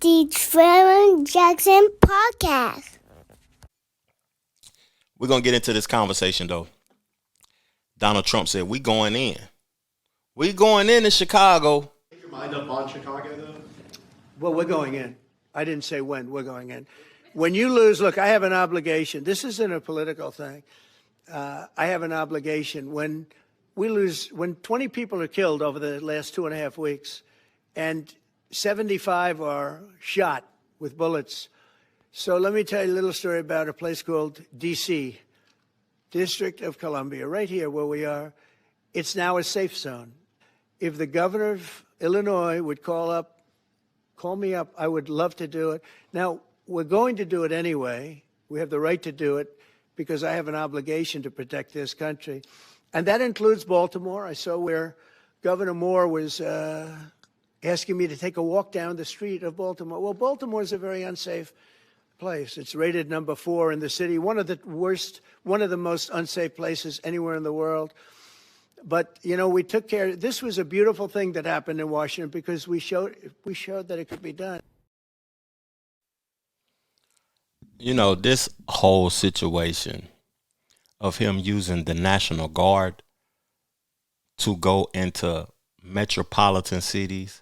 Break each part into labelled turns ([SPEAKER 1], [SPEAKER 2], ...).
[SPEAKER 1] the Trevor Jackson Podcast.
[SPEAKER 2] We're going to get into this conversation, though. Donald Trump said, we going in. We going in Chicago.
[SPEAKER 3] Make your mind up on Chicago, though?
[SPEAKER 4] Well, we're going in. I didn't say when. We're going in. When you lose, look, I have an obligation. This isn't a political thing. I have an obligation. When we lose, when 20 people are killed over the last 2.5 weeks and 75 are shot with bullets. So let me tell you a little story about a place called D.C., District of Columbia, right here where we are. It's now a safe zone. If the governor of Illinois would call me up, I would love to do it. Now, we're going to do it anyway. We have the right to do it because I have an obligation to protect this country. And that includes Baltimore. I saw where Governor Moore was asking me to take a walk down the street of Baltimore. Well, Baltimore is a very unsafe place. It's rated number 4 in the city, one of the most unsafe places anywhere in the world. But, you know, we took care. This was a beautiful thing that happened in Washington because we showed that it could be done.
[SPEAKER 2] You know, this whole situation of him using the National Guard to go into metropolitan cities,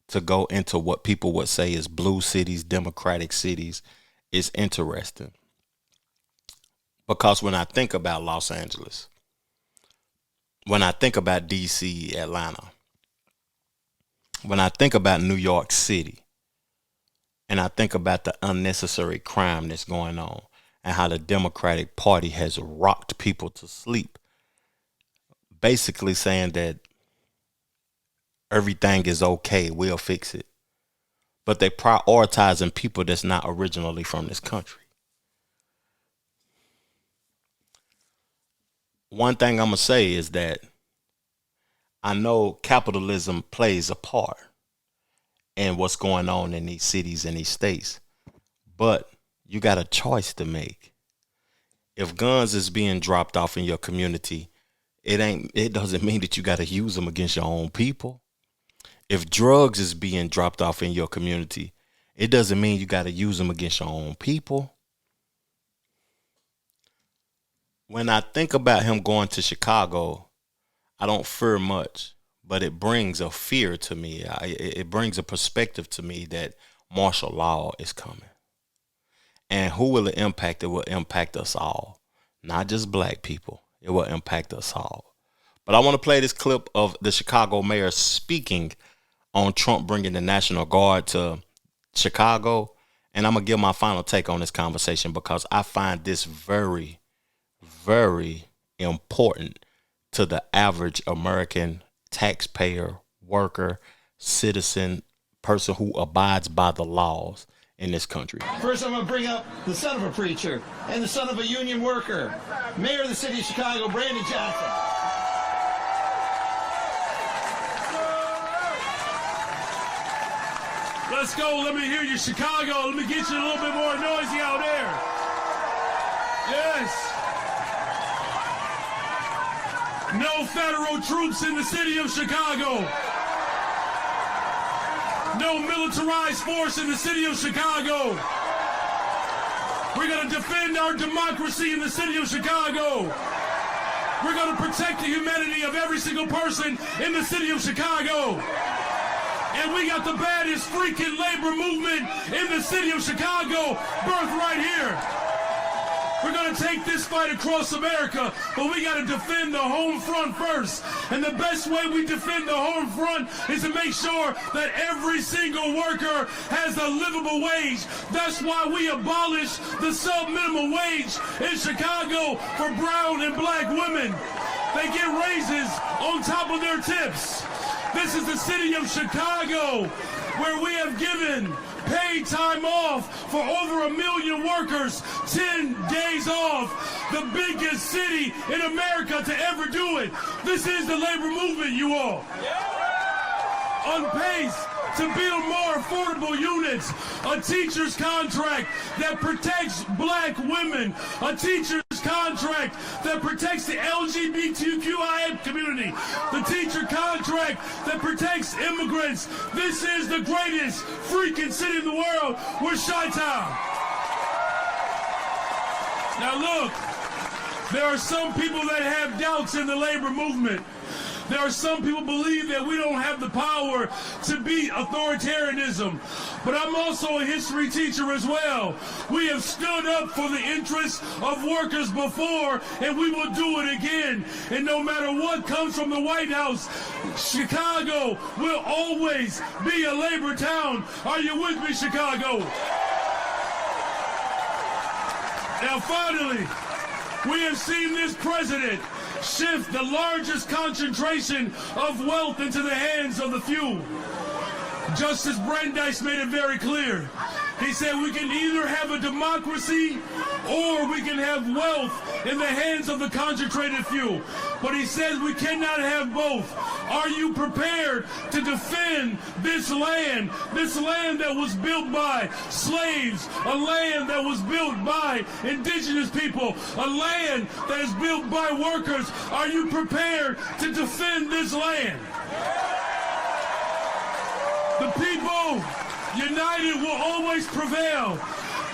[SPEAKER 2] to go into what people would say is blue cities, democratic cities, is interesting. Because when I think about Los Angeles, when I think about D.C., Atlanta, when I think about New York City, and I think about the unnecessary crime that's going on and how the Democratic Party has rocked people to sleep, basically saying that everything is okay, we'll fix it. But they prioritizing people that's not originally from this country. One thing I'm going to say is that I know capitalism plays a part in what's going on in these cities and these states, but you got a choice to make. If guns is being dropped off in your community, it doesn't mean that you got to use them against your own people. If drugs is being dropped off in your community, it doesn't mean you got to use them against your own people. When I think about him going to Chicago, I don't fear much, but it brings a fear to me. It brings a perspective to me that martial law is coming. And who will it impact? It will impact us all, not just black people. It will impact us all. But I want to play this clip of the Chicago mayor speaking on Trump bringing the National Guard to Chicago. And I'm going to give my final take on this conversation because I find this very, very important to the average American taxpayer, worker, citizen, person who abides by the laws in this country.
[SPEAKER 5] First, I'm going to bring up the son of a preacher and the son of a union worker, Mayor of the city of Chicago, Brandon Johnson.
[SPEAKER 6] Let's go. Let me hear you, Chicago. Let me get you a little bit more noisy out there. Yes. No federal troops in the city of Chicago. No militarized force in the city of Chicago. We're going to defend our democracy in the city of Chicago. We're going to protect the humanity of every single person in the city of Chicago. And we got the baddest freaking labor movement in the city of Chicago, birthed right here. We're going to take this fight across America, but we got to defend the home front first. And the best way we defend the home front is to make sure that every single worker has a livable wage. That's why we abolished the sub-minimum wage in Chicago for brown and black women. They get raises on top of their tips. This is the city of Chicago, where we have given paid time off for over 1 million workers, 10 days off, the biggest city in America to ever do it. This is the labor movement, you all. On pace to build more affordable units, a teacher's contract that protects black women, a teacher's contract that protects the LGBTQIA community, the teacher contract that protects immigrants. This is the greatest freaking city in the world. We're Chi-Town. Now look, there are some people that have doubts in the labor movement. There are some people who believe that we don't have the power to beat authoritarianism. But I'm also a history teacher as well. We have stood up for the interests of workers before, and we will do it again. And no matter what comes from the White House, Chicago will always be a labor town. Are you with me, Chicago? Now finally, we have seen this president shift the largest concentration of wealth into the hands of the few. Justice Brandeis made it very clear. He said we can either have a democracy or we can have wealth in the hands of the concentrated few. But he says we cannot have both. Are you prepared to defend this land that was built by slaves, a land that was built by indigenous people, a land that is built by workers? Are you prepared to defend this land? The people united will always prevail.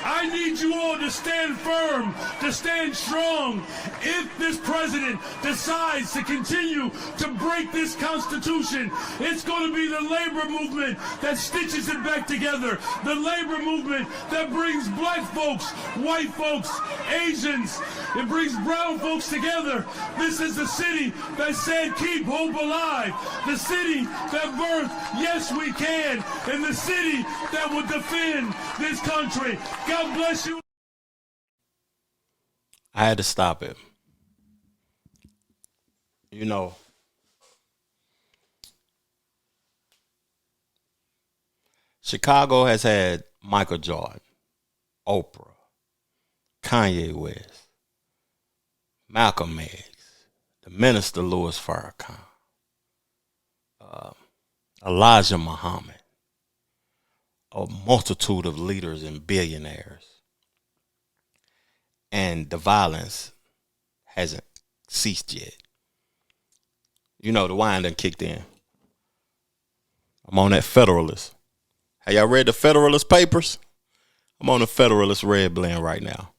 [SPEAKER 6] I need you all to stand firm, to stand strong. If this president decides to continue to break this Constitution, it's going to be the labor movement that stitches it back together. The labor movement that brings black folks, white folks, Asians, it brings brown folks together. This is the city that said keep hope alive. The city that birthed yes we can. And the city that will defend this country. God bless you.
[SPEAKER 2] I had to stop it. You know, Chicago has had Michael Jordan, Oprah, Kanye West, Malcolm X, the Minister Louis Farrakhan, Elijah Muhammad, a multitude of leaders and billionaires. And the violence hasn't ceased yet. You know, the wine done kicked in. I'm on that Federalist. Have y'all read the Federalist Papers? I'm on the Federalist Red Blend right now.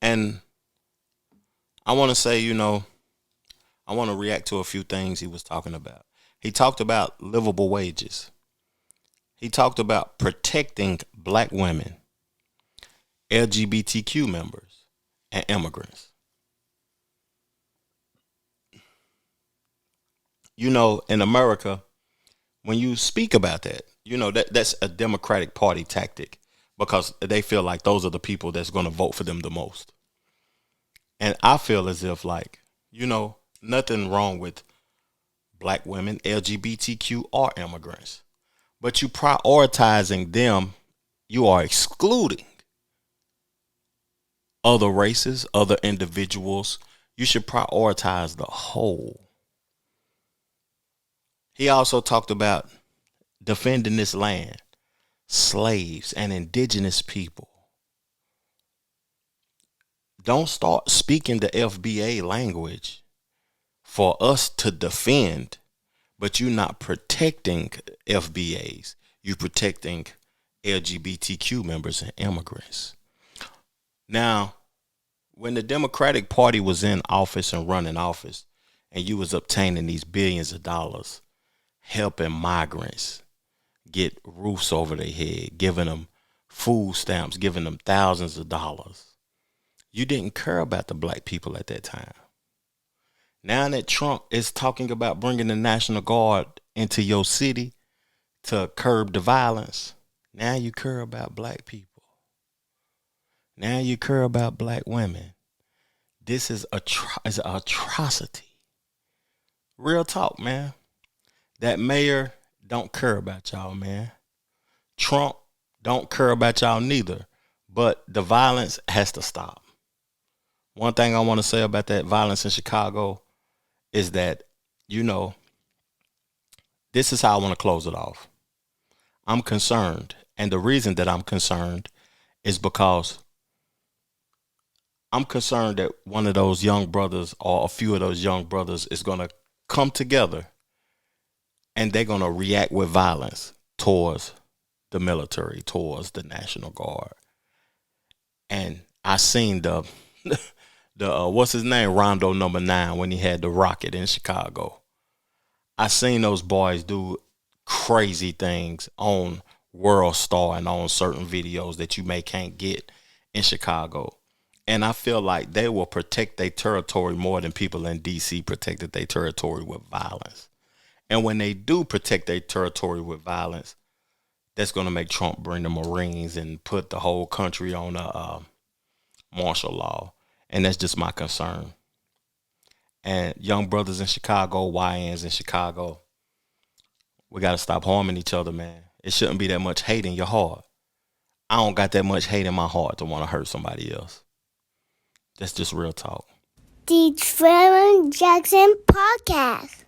[SPEAKER 2] And I want to say, you know, I want to react to a few things he was talking about. He talked about livable wages. He talked about protecting black women, LGBTQ members, and immigrants. You know, in America, when you speak about that, you know, that's a Democratic Party tactic because they feel like those are the people that's going to vote for them the most. And I feel as if, like, you know, nothing wrong with black women, LGBTQ, or immigrants. But you prioritizing them, you are excluding other races, other individuals. You should prioritize the whole. He also talked about defending this land, slaves, and indigenous people. Don't start speaking the FBA language for us to defend, but you're not protecting FBAs. You're protecting LGBTQ members and immigrants. Now, when the Democratic Party was in office and running office, and you was obtaining these billions of dollars, helping migrants get roofs over their head, giving them food stamps, giving them thousands of dollars, you didn't care about the black people at that time. Now that Trump is talking about bringing the National Guard into your city to curb the violence, now you care about black people. Now you care about black women. This is an atrocity. Real talk, man. That mayor don't care about y'all, man. Trump don't care about y'all neither. But the violence has to stop. One thing I want to say about that violence in Chicago is that, you know, this is how I want to close it off. I'm concerned. And the reason that I'm concerned is because I'm concerned that one of those young brothers or a few of those young brothers is going to come together and they're going to react with violence towards the military, towards the National Guard. And I seen the what's his name, Rondo number 9, when he had the rocket in Chicago. I seen those boys do crazy things on World Star and on certain videos that you can't get in Chicago. And I feel like they will protect their territory more than people in DC protected their territory with violence. And when they do protect their territory with violence, that's going to make Trump bring the Marines and put the whole country on a martial law. And that's just my concern. And young brothers in Chicago, YNs in Chicago, we got to stop harming each other, man. It shouldn't be that much hate in your heart. I don't got that much hate in my heart to want to hurt somebody else. That's just real talk.
[SPEAKER 1] The Trevor Jackson Podcast.